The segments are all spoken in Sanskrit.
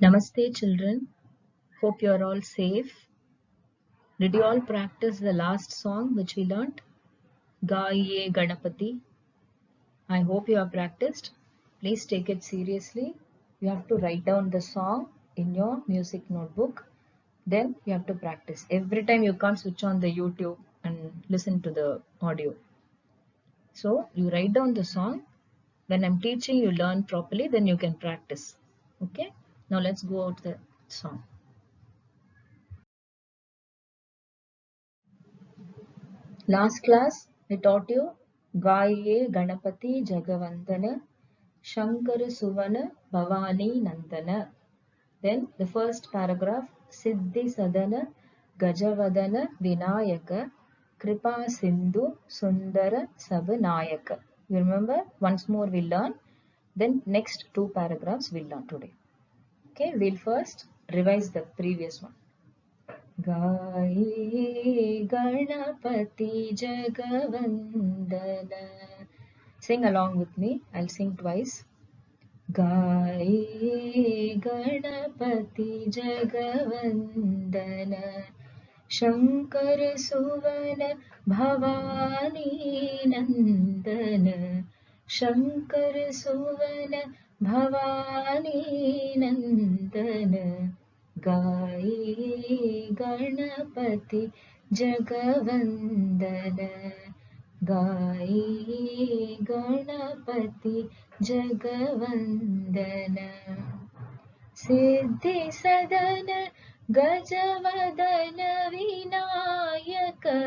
Namaste children, hope you are all safe. Did you all practice the last song which we learnt? Gaiye Ganapati. I hope you have practiced. Please take it seriously. You have to write down the song in your music notebook. Then you have to practice. Every time you can't switch on the YouTube and listen to the audio. So you write down the song. When I'm teaching, you learn properly, then you can practice. Okay? Now let's go out the song. Last class, I taught you Gaye Ganapati Jagavandana Shankara Suvana Bhavani Nandana. Then the first paragraph, Siddhi Sadana Gajavadana Vinayaka Kripa Sindhu Sundara Sabanayaka. You remember? Once more we'll learn. Then next two paragraphs we'll learn today. Okay, we'll first revise the previous one. Gaye Ganapati Jagavandana. Sing along with me. I'll sing twice. Gaye Ganapati Jagavandana Shankara Suvana Bhavani Nandana Shankara Suvana Bhavani Nandana Gaye Ganapati Jagavandana Gaye Ganapati Jagavandana Siddhi Sadana Gajavadana Vinayaka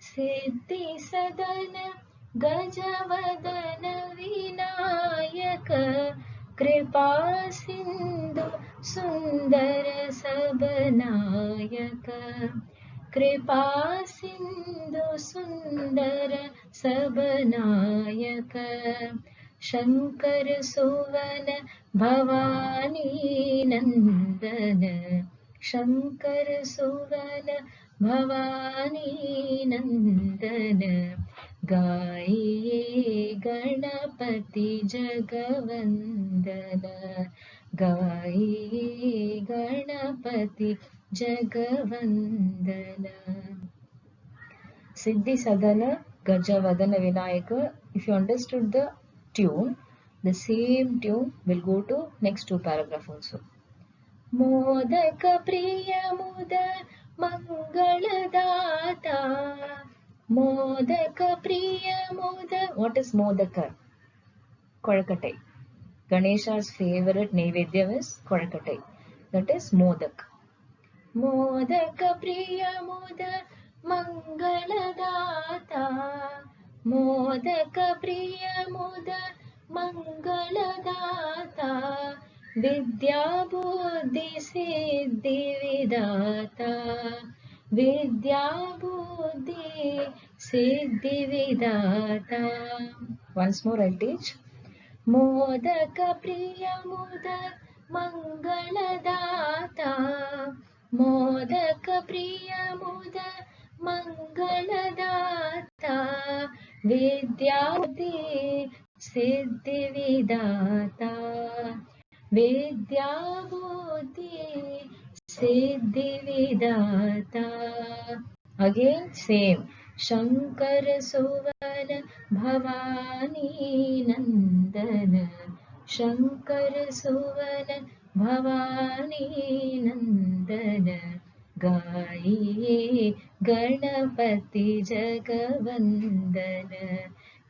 Siddhi Sadana Gajavadana Vinayaka Kripa Sindhu Sundara Sabanayaka Kripa Sindhu Sundara Sabanayaka Shankara Suvana Bhavani Nandana Shankara Suvana Bhavani Nandana Gaye Ganapati Jagavandana Gaye Ganapati Jagavandana Siddhi Sadana Gajavadana Vinayaka. If you understood the tune, the same tune will go to next two paragraph also. Modaka Priya Muda Mangaladata Modaka Priya Muda. What is Modaka? Kodakatai. Ganesha's favorite Naivedyam is Kodakatai. That is Modak. Modaka Priya Muda Mangaladata Modaka Priya Muda Mangaladata Vidya Buddhi Siddhi Vidata Vidya Buddhi Siddhi Vidata. Once more I'll teach. Modaka Priya Muda Mangaladata Modaka Priya Muda Mangaladata Vidya Buddhi Siddhi Vidata Vidya Buddhi Siddhi Vidata. Again same. Shankara Suvana Bhavani Nandana Shankara Suvana Bhavani Nandana Gaye Ganapati Jagavandana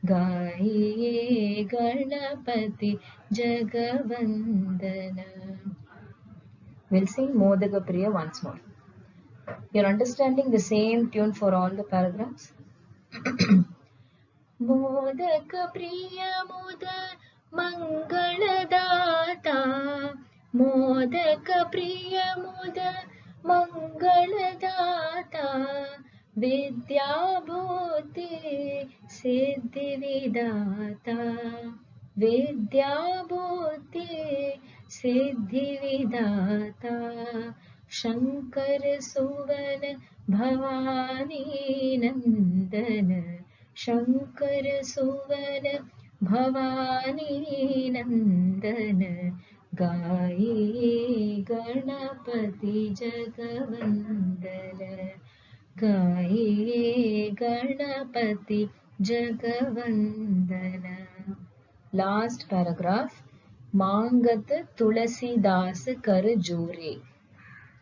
Gaye Ganapati Jagavandana. We'll sing Modaka Priya once more. You're understanding the same tune for all the paragraphs? Modaka Priya Muda Mangaladata Modaka Priya Muda Mangaladata Vidya Buddhi Siddhi Vidata Vidya Buddhi Siddhi Vidata Shankara Suvana Bhavani Nandana Shankara Suvana Bhavani Nandana गाये गणपति जगवंदन, गाये गणपति जगवंदन. Last paragraph. मांगत तुलसीदास कर जोरे.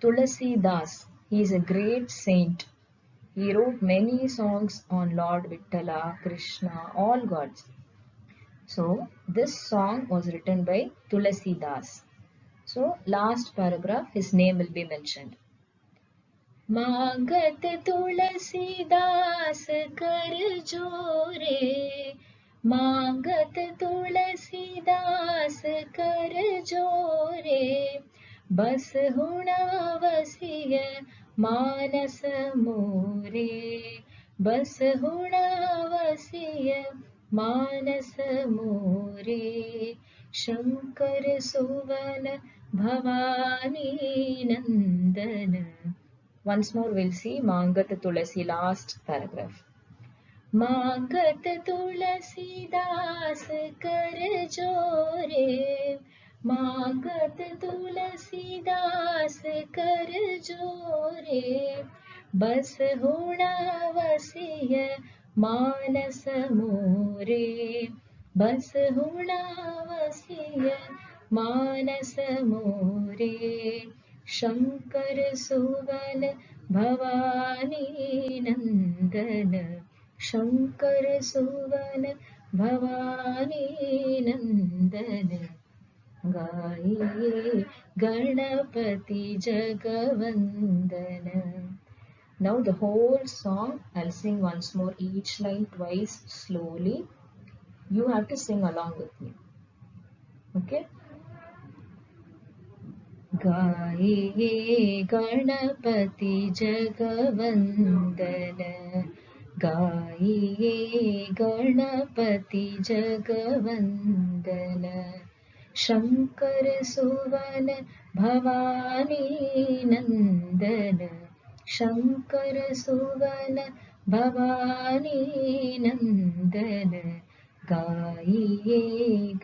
Tulasidas, he is a great saint. He wrote many songs on Lord Vittala, Krishna, all gods. So this song was written by Tulasidas. So last paragraph, his name will be mentioned. मांगत तुलसीदास कर जोरे, मांगत तुलसीदास कर जोरे, बस हुणावसिय मानस मोरे, बस हुणावसिय मानस मोरे, शंकर सुवन भवानी नंदन. Once more we'll see Mangat Tulasi, last paragraph. मांगत तुलसीदास कर जोरे, मांगत तुलसीदास कर जोरे, बस हुणावसिय मानस मोरे, बस हुणावसिय मानस मोरे, शंकर सुवन भवानी नंदन, शंकर सुवन भवानी नंदन, गाये Ganapati जगवंदन. Now the whole song I'll sing once more, each line twice slowly. You have to sing along with me. Okay? गाये गणपति जगवंदन, गाये गणपति जगवंदन, शंकर सुवन भवानी नंदन, शंकर सुवन भवानी नंदन, गाये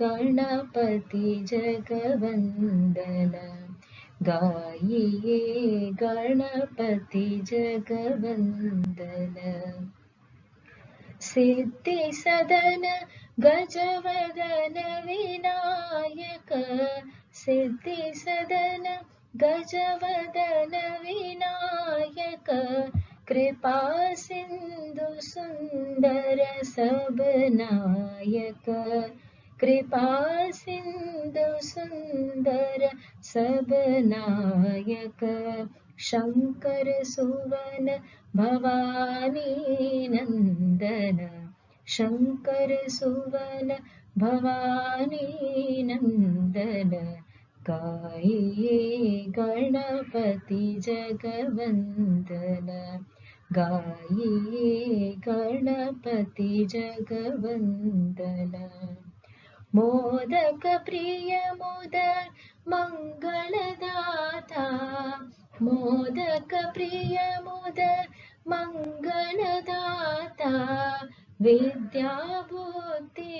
गणपति जगवंदन, गाये गणपति जगवंदन. सिद्धि सदन गजवदन विनायक, सिद्धि सदन गजवदन विनायक, कृपा सिंधु सुंदर सब नायक, कृपा सिंधु सुंदर सब नायक, शंकर सुवन भवानी नंदन, शंकर सुवन भवानी नंदन, गाये गणपति जगवंदन, गाये गणपति जगवंदन. मोदक प्रिय मोदक मंगलदाता, मोदक प्रिय मोदक मंगलदाता, विद्या बुद्धि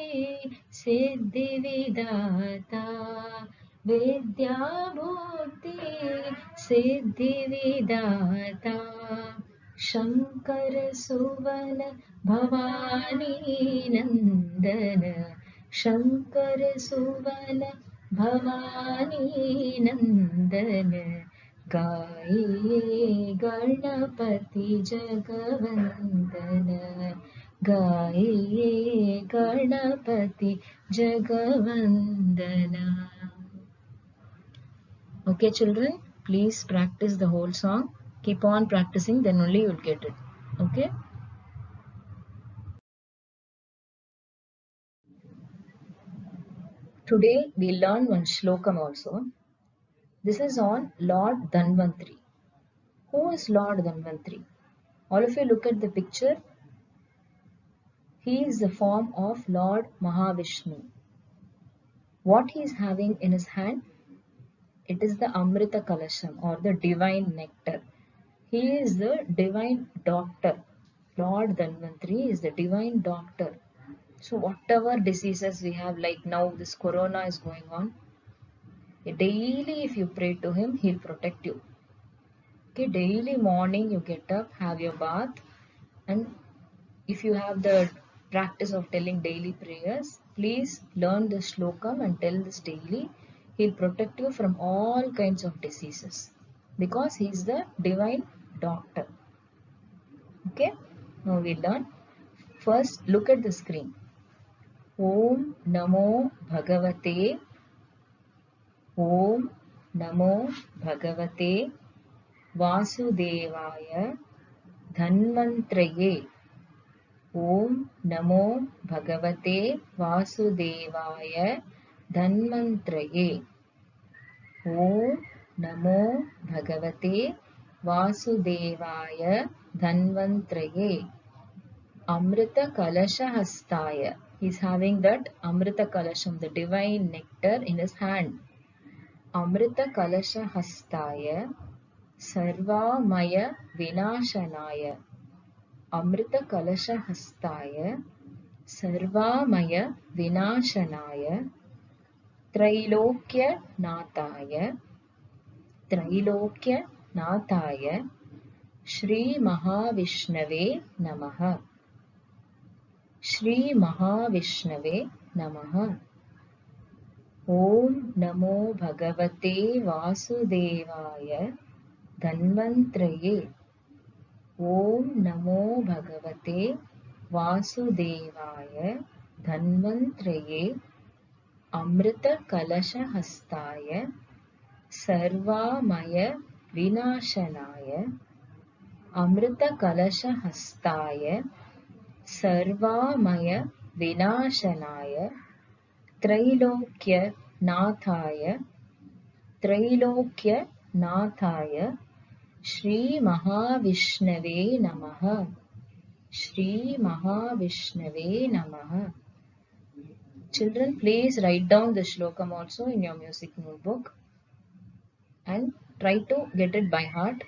सिद्धि विदाता, विद्या बुद्धि सिद्धि विदाता, शंकर सुवन भवानी नंदन, शंकर सुवन भवानी नंदन, गाये गणपति जगवंदन, गाये Ganapati जगवंदन. Okay children, please practice the whole song. Keep on practicing, then only you will get it. Okay? Today we learn one shlokam also. This is on Lord Dhanvantri. Who is Lord Dhanvantri? All of you look at the picture. He is the form of Lord Mahavishnu. What he is having in his hand? It is the Amrita Kalasham or the divine nectar. He is the divine doctor. Lord Dhanvantri is the divine doctor. So whatever diseases we have, like now this corona is going on, Daily if you pray to him, he'll protect you. Okay, daily morning you get up, have your bath, and if you have the practice of telling daily prayers, please learn this slokam and tell this daily. He'll protect you from all kinds of diseases because he is the divine doctor. Okay, now we learn. First, look at the screen. Om Namo Bhagavate. Om Namo Bhagavate Vasudevaya Dhanvantraye. Om Namo Bhagavate Vasudevaya Dhanvantraye. Om Namo Bhagavate Vasudevaya Dhanvantraye. Amrita Kalasha Hastaya. He is having that Amrita Kalasham, the divine nectar, in his hand. Amrita Kalasha Hastaya Sarvamaya Vinashanaya. Amrita Kalasha Hastaya Sarvamaya Vinashanaya Trailokya Nathaya Trailokya Nathaya Shri Mahavishnave Namaha. Shri Mahavishnave Namaha. Om Namo Bhagavate Vasudevaya Dhanvantraye. Om Namo Bhagavate Vasudevaya Dhanvantraye. Amrita Kalasha Hastaya Sarvamaya Vinashanaya. Amrita Kalasha Hastaya Sarvamaya Vinashanaya Trailokya Nathaya Trailokya Nathaya Shri Mahavishnave Namaha. Shri Mahavishnave Namaha. Children, please write down the shlokam also in your music notebook and try to get it by heart,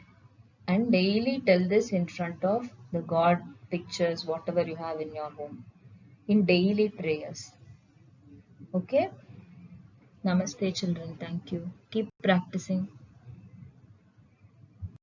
and daily tell this in front of the God pictures, whatever you have in your home, in daily prayers. Okay? Namaste children. Thank you. Keep practicing.